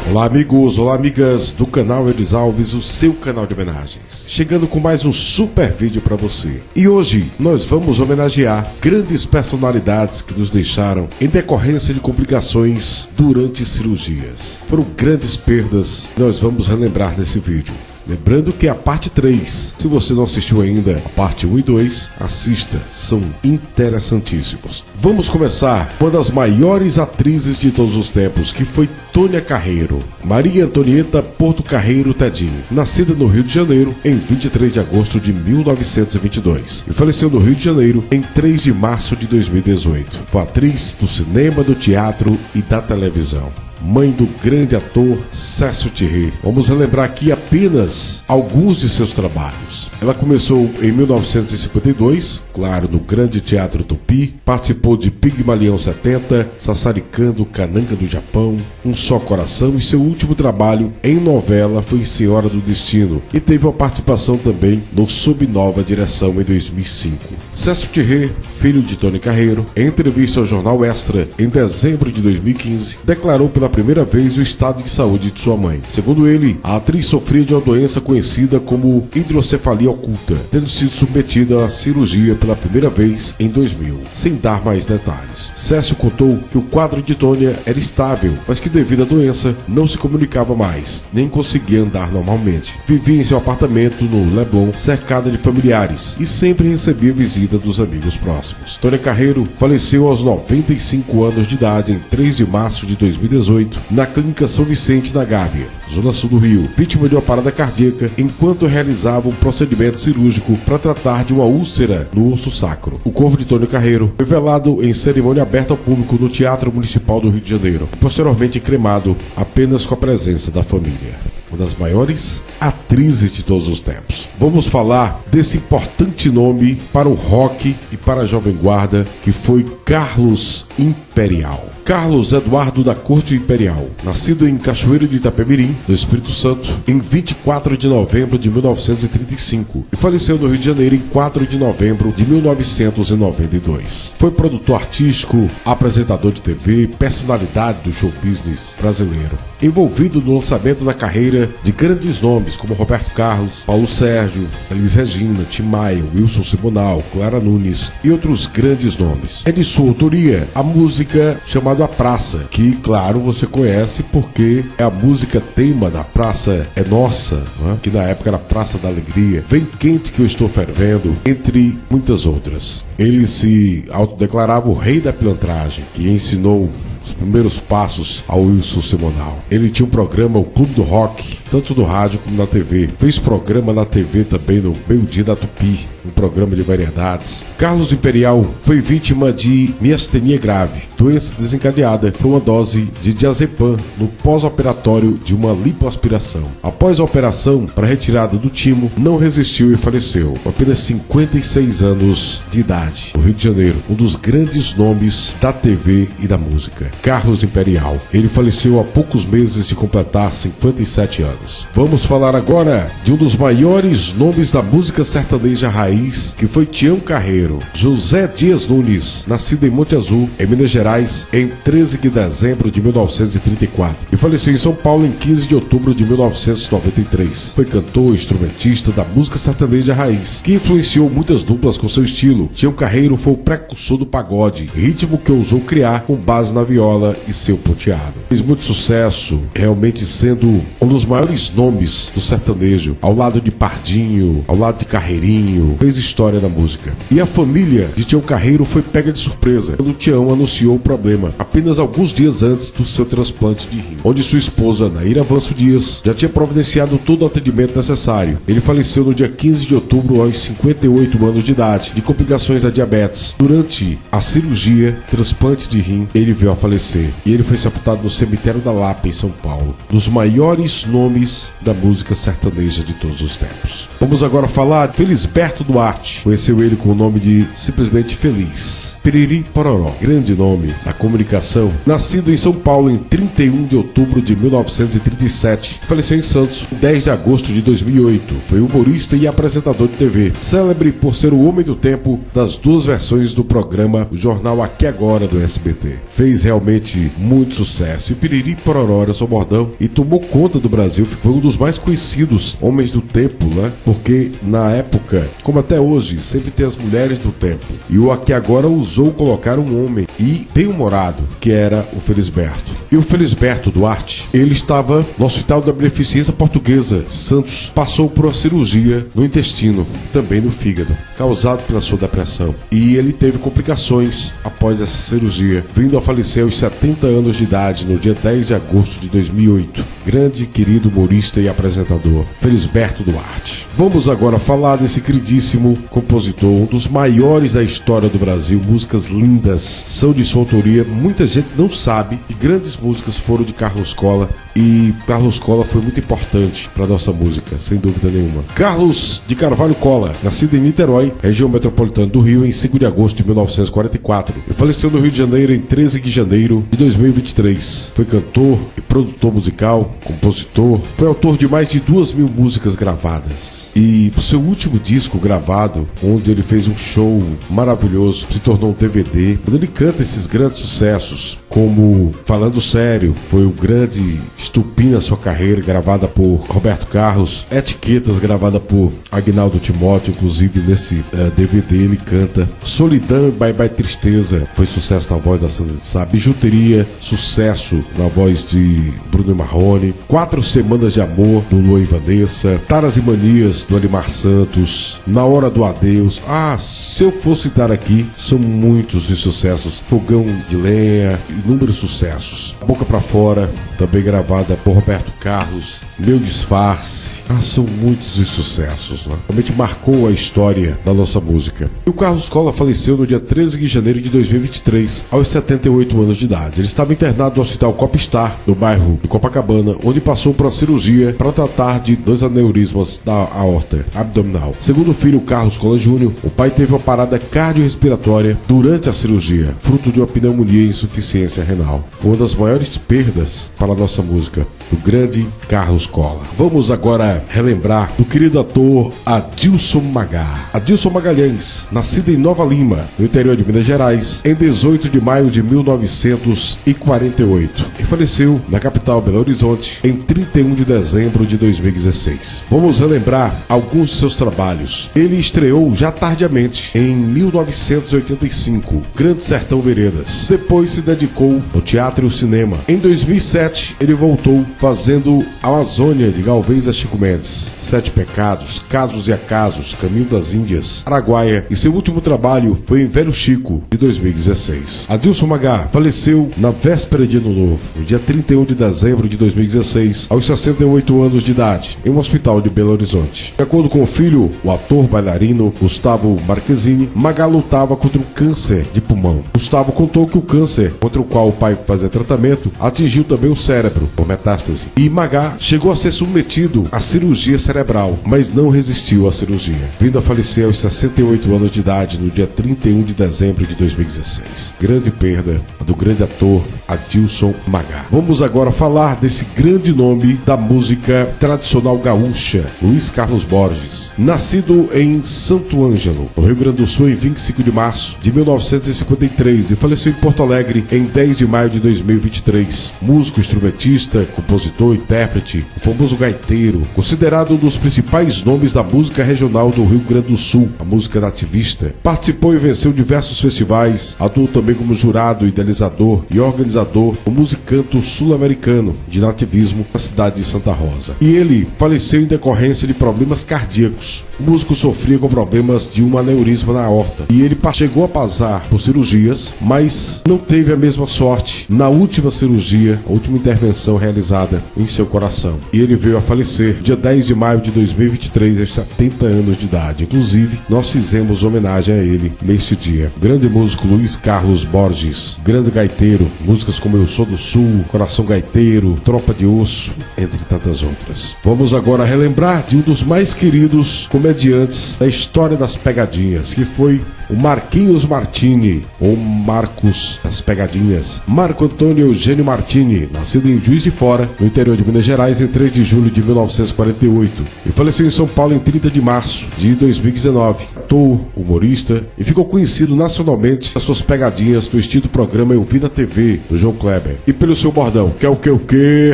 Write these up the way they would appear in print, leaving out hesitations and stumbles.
Olá amigos, olá amigas do canal Elis Alves, o seu canal de homenagens. Chegando com mais um super vídeo para você. E hoje nós vamos homenagear grandes personalidades que nos deixaram em decorrência de complicações durante cirurgias. Foram grandes perdas que nós vamos relembrar nesse vídeo. Lembrando que a parte 3, se você não assistiu ainda a parte 1 e 2, assista, são interessantíssimos. Vamos começar com uma das maiores atrizes de todos os tempos, que foi Tônia Carreiro, Maria Antonieta Porto Carreiro Tedim, nascida no Rio de Janeiro em 23 de agosto de 1922 e faleceu no Rio de Janeiro em 3 de março de 2018. Foi atriz do cinema, do teatro e da televisão. Mãe do grande ator Cécio Thierry. Vamos relembrar aqui apenas alguns de seus trabalhos. Ela começou em 1952, claro, no Grande Teatro Tupi, participou de Pigmalião 70, Sassaricando, Cananga do Japão, Um Só Coração, e seu último trabalho em novela foi Senhora do Destino, e teve uma participação também no Sob Nova Direção em 2005. Cécio Thierry, filho de Tônia Carreiro, em entrevista ao Jornal Extra em dezembro de 2015, declarou pela primeira vez o estado de saúde de sua mãe. Segundo ele, a atriz sofria de uma doença conhecida como hidrocefalia oculta, tendo sido submetida à cirurgia pela primeira vez em 2000, sem dar mais detalhes. Cécio contou que o quadro de Tônia era estável, mas que devido à doença não se comunicava mais, nem conseguia andar normalmente. Vivia em seu apartamento no Leblon, cercada de familiares, e sempre recebia visita dos amigos próximos. Tônia Carreiro faleceu aos 95 anos de idade em 3 de março de 2018 na Clínica São Vicente, na Gávea, zona sul do Rio, vítima de uma parada cardíaca enquanto realizava um procedimento cirúrgico para tratar de uma úlcera no osso sacro. O corpo de Tônia Carreiro foi velado em cerimônia aberta ao público no Teatro Municipal do Rio de Janeiro, e posteriormente cremado apenas com a presença da família. Uma das maiores atrizes de todos os tempos. Vamos falar desse importante nome para o rock e para a Jovem Guarda, que foi Carlos Imperial. Carlos Eduardo da Corte Imperial, nascido em Cachoeiro de Itapemirim, no Espírito Santo, em 24 de novembro de 1935 e faleceu no Rio de Janeiro em 4 de novembro de 1992. Foi produtor artístico, apresentador de TV, personalidade do show business brasileiro, envolvido no lançamento da carreira de grandes nomes como Roberto Carlos, Paulo Sérgio, Elis Regina, Tim Maia, Wilson Simonal, Clara Nunes e outros grandes nomes. É de sua autoria a música chamada A Praça, que claro você conhece porque é a música tema da Praça é Nossa, né? Que na época era Praça da Alegria, Vem Quente Que Eu Estou Fervendo, entre muitas outras. Ele se autodeclarava o rei da pilantragem e ensinou os primeiros passos ao Wilson Simonal. Ele tinha um programa, o Clube do Rock, tanto no rádio como na TV. Fez programa na TV também no Meio-Dia da Tupi, um programa de variedades. Carlos Imperial foi vítima de miastenia grave, doença desencadeada por uma dose de diazepam no pós-operatório de uma lipoaspiração. Após a operação para retirada do timo, não resistiu e faleceu, com apenas 56 anos de idade. No Rio de Janeiro, um dos grandes nomes da TV e da música. Carlos Imperial. Ele faleceu há poucos meses de completar 57 anos. Vamos falar agora de um dos maiores nomes da música sertaneja raiz, que foi Tião Carreiro. José Dias Nunes, nascido em Monte Azul, em Minas Gerais, em 13 de dezembro de 1934 e faleceu em São Paulo em 15 de outubro de 1993. Foi cantor e instrumentista da música sertaneja raiz, que influenciou muitas duplas com seu estilo. Tião Carreiro foi o precursor do pagode, ritmo que ousou criar com base na viola e seu ponteado. Fez muito sucesso, realmente sendo um dos maiores nomes do sertanejo, ao lado de Pardinho, ao lado de Carreirinho. Fez história da música. E a família de Tião Carreiro foi pega de surpresa quando Tião anunciou o problema apenas alguns dias antes do seu transplante de rim, onde sua esposa, Naira Avanço Dias, já tinha providenciado todo o atendimento necessário. Ele faleceu no dia 15 de outubro aos 58 anos de idade, de complicações da diabetes. Durante a cirurgia, transplante de rim, ele veio a falecer. E ele foi sepultado no cemitério da Lapa, em São Paulo. Dos maiores nomes da música sertaneja de todos os tempos. Vamos agora falar de Felisberto Duarte. Conheceu ele com o nome de simplesmente Feliz. Piriri Pororó, grande nome da comunicação. Nascido em São Paulo em 31 de outubro de 1937. Faleceu em Santos em 10 de agosto de 2008. Foi humorista e apresentador de TV. Célebre por ser o homem do tempo das duas versões do programa O Jornal Aqui Agora do SBT. Fez realmente realmente muito sucesso. E Piriri Pororó era seu bordão e tomou conta do Brasil. Foi um dos mais conhecidos homens do tempo, né? Porque na época, como até hoje, sempre tem as mulheres do tempo. E o Aqui Agora ousou colocar um homem e bem-humorado, que era o Felisberto. E o Felisberto Duarte, ele estava no Hospital da Beneficência Portuguesa, Santos. Passou por uma cirurgia no intestino, também no fígado, causado pela sua depressão. E ele teve complicações após essa cirurgia, vindo a falecer aos 70 anos de idade, no dia 10 de agosto de 2008. Grande, querido humorista e apresentador, Felisberto Duarte. Vamos agora falar desse queridíssimo compositor, um dos maiores da história do Brasil. Músicas lindas, são de sua autoria, muita gente não sabe, e grandes músicas foram de Carlos Colla, e Carlos Colla foi muito importante para nossa música, sem dúvida nenhuma. Carlos de Carvalho Colla, nascido em Niterói, região metropolitana do Rio, em 5 de agosto de 1944, e faleceu no Rio de Janeiro em 13 de janeiro de 2023. Foi cantor e produtor musical, compositor, foi autor de mais de 2.000 músicas gravadas. E o seu último disco gravado, onde ele fez um show maravilhoso, se tornou um DVD, onde ele canta esses grandes sucessos, como Falando Sério, foi o grande estupim na sua carreira, gravada por Roberto Carlos, Etiquetas, gravada por Agnaldo Timóteo, inclusive nesse DVD ele canta Solidão e Bye Bye Tristeza, foi sucesso na voz da Sandra de Sá, Bijuteria, sucesso na voz de Bruno e Marrone, 4 Semanas de Amor, do Luan e Vanessa, Taras e Manias, do Alimar Santos, Na Hora do Adeus. Se eu for citar aqui, são muitos os sucessos, Fogão de Lenha, inúmeros sucessos. Boca Pra Fora, também gravada por Roberto Carlos, Meu Disfarce. São muitos os sucessos, né? Realmente marcou a história da nossa música. E o Carlos Colla faleceu no dia 13 de janeiro de 2023, aos 78 anos de idade. Ele estava internado no Hospital Copstar, no bairro de Copacabana, onde passou por uma cirurgia para tratar de 2 aneurismas da aorta abdominal. Segundo o filho Carlos Colla Jr., o pai teve uma parada cardiorrespiratória durante a cirurgia, fruto de uma pneumonia e insuficiência renal. Foi uma das maiores perdas para a nossa música, do grande Carlos Colla. Vamos agora relembrar do querido ator Adilson Magá. Adilson Magalhães, nascido em Nova Lima, no interior de Minas Gerais, em 18 de maio de 1948. E faleceu na capital Belo Horizonte em 31 de dezembro de 2016. Vamos relembrar alguns de seus trabalhos. Ele estreou já tardiamente, em 1985, Grande Sertão Veredas. Depois se dedicou ao teatro e ao cinema. Em 2007, ele voltou fazendo Amazônia, de Galvez a Chico Mendes, 7 Pecados, Casos e Acasos, Caminho das Índias, Araguaia, e seu último trabalho foi em Velho Chico, de 2016. Adilson Magá faleceu na véspera de Ano Novo, no dia 31 de dezembro de 2016, aos 68 anos de idade, em um hospital de Belo Horizonte. De acordo com o filho, o ator bailarino Gustavo Marquezine, Magá lutava contra um câncer de pulmão. Gustavo contou que o câncer, contra o qual o pai fazia tratamento, atingiu também o cérebro, por metástase. E Magá chegou a ser submetido à cirurgia cerebral, mas não resistiu à cirurgia, vindo a falecer aos 68 anos de idade no dia 31 de dezembro de 2016. Grande perda do grande ator Adilson Magá. Vamos agora falar desse grande nome da música tradicional gaúcha, Luiz Carlos Borges. Nascido em Santo Ângelo, no Rio Grande do Sul, em 25 de março de 1953 e faleceu em Porto Alegre em 10 de maio de 2023. Músico, instrumentista, compositor, intérprete, o famoso gaiteiro, considerado um dos principais nomes da música regional do Rio Grande do Sul, a música nativista. Participou e venceu diversos festivais, atuou também como jurado, idealizador e organizador do Musicanto Sul-Americano de Nativismo na cidade de Santa Rosa. E ele faleceu em decorrência de problemas cardíacos. O músico sofria com problemas de um aneurisma na aorta e ele chegou a passar por cirurgias, mas não teve a mesma sorte na última cirurgia, a última intervenção realizada em seu coração. E ele veio a falecer dia 10 de maio de 2023, aos 70 anos de idade. Inclusive, nós fizemos homenagem a ele neste dia. Grande músico Luiz Carlos Borges, grande gaiteiro, músicas como Eu Sou do Sul, Coração Gaiteiro, Tropa de Osso, entre tantas outras. Vamos agora relembrar de um dos mais queridos comediantes da história das pegadinhas, que foi o Marquinhos Martini, ou Marcos das Pegadinhas. Marco Antônio Eugênio Martini, nascido nascido em Juiz de Fora, no interior de Minas Gerais, em 3 de julho de 1948 e faleceu em São Paulo em 30 de março de 2019. Ator, humorista e ficou conhecido nacionalmente pelas suas pegadinhas do estilo programa Eu Vi na TV, do João Kleber, e pelo seu bordão, que é o que,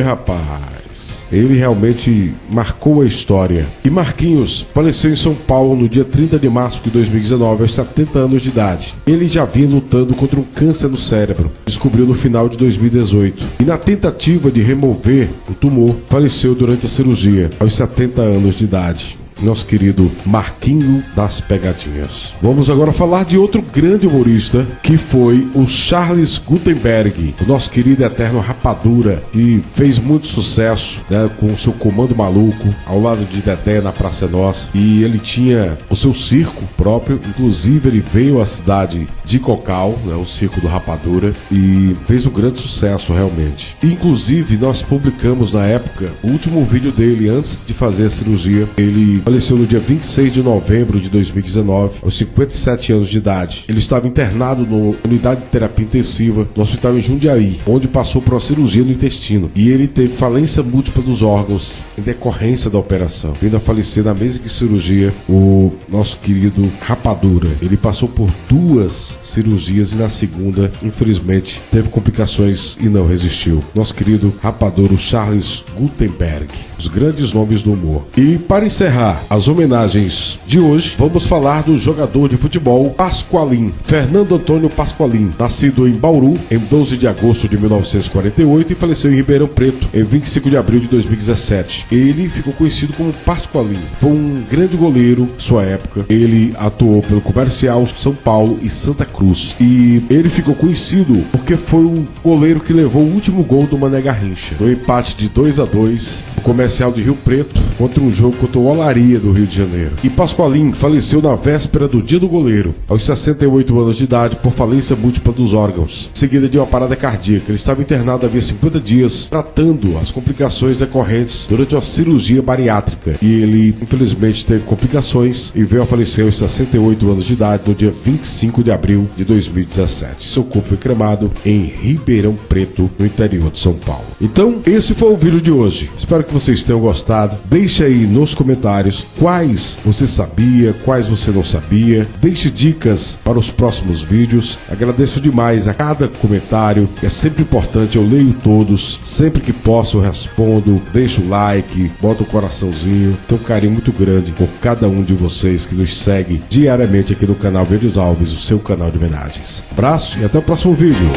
rapaz? Ele realmente marcou a história. E Marquinhos faleceu em São Paulo no dia 30 de março de 2019, aos 70 anos de idade. Ele já vinha lutando contra um câncer no cérebro, descobriu no final de 2018. E na tentativa de remover o tumor, faleceu durante a cirurgia, aos 70 anos de idade. Nosso querido Marquinho das Pegadinhas. Vamos agora falar de outro grande humorista, que foi o Charles Guttenberg, o nosso querido eterno Rapadura, que fez muito sucesso, né, com o seu Comando Maluco, ao lado de Dedé na Praça Nossa. E ele tinha o seu circo próprio, inclusive ele veio à cidade de Cocal, né, o circo do Rapadura, e fez um grande sucesso realmente. E, inclusive, nós publicamos na época o último vídeo dele antes de fazer a cirurgia. Ele faleceu no dia 26 de novembro de 2019, aos 57 anos de idade. Ele estava internado na unidade de terapia intensiva do hospital em Jundiaí, onde passou por uma cirurgia no intestino. E ele teve falência múltipla dos órgãos em decorrência da operação. Ainda faleceu na mesma cirurgia o nosso querido Rapadura. Ele passou por 2 cirurgias e na segunda, infelizmente, teve complicações e não resistiu. Nosso querido Rapadura, Charles Guttenberg. Os grandes nomes do humor. E para encerrar as homenagens de hoje, vamos falar do jogador de futebol Pasqualin, Fernando Antônio Pasqualin, nascido em Bauru em 12 de agosto de 1948 e faleceu em Ribeirão Preto em 25 de abril de 2017. Ele ficou conhecido como Pasqualin. Foi um grande goleiro em sua época. Ele atuou pelo Comercial, São Paulo e Santa Cruz. E ele ficou conhecido porque foi o goleiro que levou o último gol do Mané Garrincha, no empate de 2-2 no Comercial de Rio Preto, contra um jogo contra o Olaria do Rio de Janeiro. E Pasqualin faleceu na véspera do Dia do Goleiro, aos 68 anos de idade, por falência múltipla dos órgãos, seguida de uma parada cardíaca. Ele estava internado havia 50 dias, tratando as complicações decorrentes durante uma cirurgia bariátrica. E ele, infelizmente, teve complicações e veio a falecer aos 68 anos de idade, no dia 25 de abril de 2017. Seu corpo foi cremado em Ribeirão Preto, no interior de São Paulo. Então, esse foi o vídeo de hoje. Espero que vocês tenham gostado. Deixe aí nos comentários quais você sabia, quais você não sabia. Deixe dicas para os próximos vídeos. Agradeço demais a cada comentário. É sempre importante, eu leio todos. Sempre que posso eu respondo. Deixo o like, boto o coraçãozinho. Tenho um carinho muito grande por cada um de vocês que nos segue diariamente aqui no canal Verdes Alves, o seu canal de homenagens. Abraço e até o próximo vídeo.